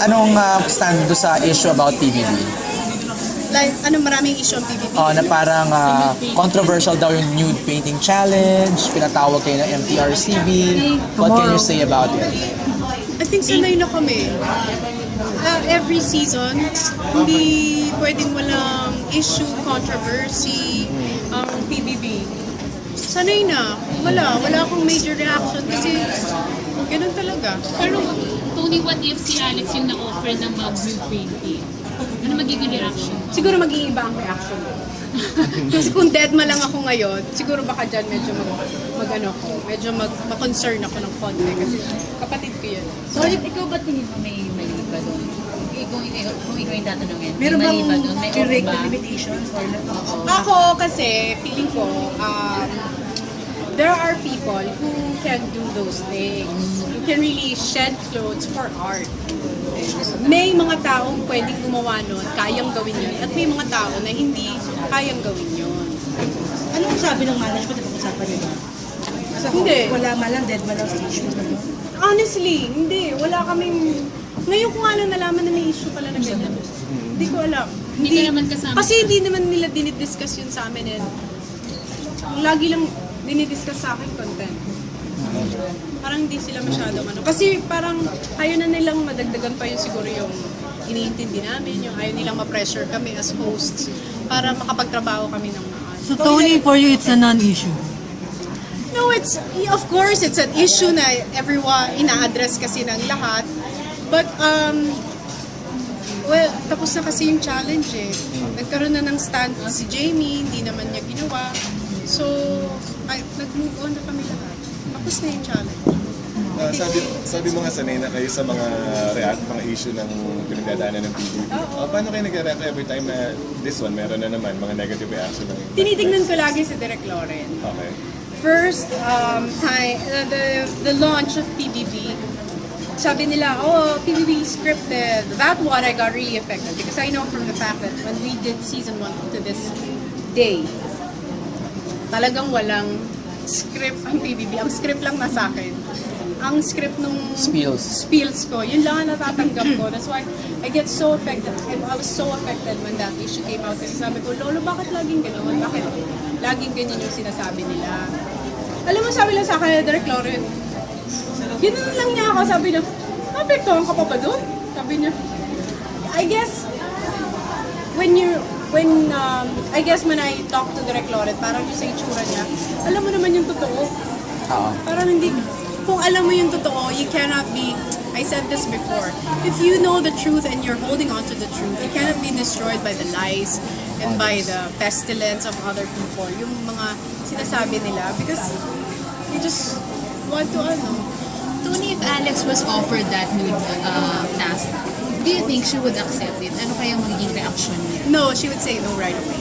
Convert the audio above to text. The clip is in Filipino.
anong stand do sa issue about PBB? Like, maraming issue ang PBB. Na parang controversial daw yung nude painting challenge, pinatawag kayo ng MTRCB. What can you say about it? I think sanay na kami. Every season, hindi pwedeng walang issue, controversy, ang PBB. Sanay na. Wala akong major reaction kasi ganun talaga. Pero Tony, what if si Alex yung na-offer ng nude painting? Ano magiging reaction? Siguro mag-iiba ang reaction. Kasi kung dead ma lang ako ngayon, siguro baka dyan medyo medyo ma-concern ako ng konti kasi kapatid ko yun. So, ikaw ba tingin mo may mali ba doon? Kung ikaw yung tatanungin, Meron may mali bang ba doon? May off direct ba? limitations or Ako kasi, feeling ko, there are people who can do those things. You can really shed clothes for art. May mga taong pwedeng gumawa nun, kayang gawin yun. At may mga tao na hindi kayang gawin yun. anong sabi ng management na pag-usapan nila? Hindi. Wala malang dead malang station na no? Honestly, hindi. Wala kaming... Ngayon ko nga lang nalaman na may issue pala na ganyan. Hindi ko alam. Hindi ka naman kasama. Kasi hindi naman nila dinidiscuss yun sa amin. And lagi lang dinidiscuss sa akin content. Parang hindi sila masyadong Kasi parang ayaw na nilang madagdagan pa yung siguro yung iniintindi namin, yung ayaw nilang ma-pressure kami as hosts para makapagtrabaho kami ng maayos. So Tony, for you, it's a non-issue. No, of course, it's an issue na everyone ina-address kasi ng lahat. But, well, tapos na kasi yung challenge eh. Nagkaroon na ng stand si Jamie, hindi naman niya ginawa. So, nag-move on na kami lahat. Tapos na yung challenge. Sabi mo nga sanay na kayo sa mga mga issue ng pinagdadaanan ng PBB. Paano kayo nag-react every time na this one, meron na naman mga negative reaction? Tinitignan ko lagi si Direk Loren. Okay. First time, the launch of PBB, sabi nila, PBB scripted. That one I got really affected because I know from the fact that when we did season 1 to this day, talagang walang script ang PBB. Ang script lang nasa akin. Ang script nung spills ko, yun lang ang natatanggap ko. That's why I get so affected. And I was so affected when that issue came out. Kasi sabi ko, Lolo, bakit laging gano'n? Bakit laging ganyan yung sinasabi nila? Alam mo, sabi lang sa akin, Direk Loren, gano'n lang niya ako. Sabi niya, apektuhan ka pa ba doon? Sabi niya, I guess, when I talk to Direk Loren, parang yung sa itsura niya, alam mo naman yung totoo. Parang hindi, kung alam mo yung totoo, you cannot be, I said this before, if you know the truth and you're holding on to the truth, you cannot be destroyed by the lies and by the pestilence of other people. Yung mga sinasabi nila, because you just want to, Tony, if Alex was offered that nude task, do you think she would accept it? Ano kaya magiging reaction niya? no, she would say no right away.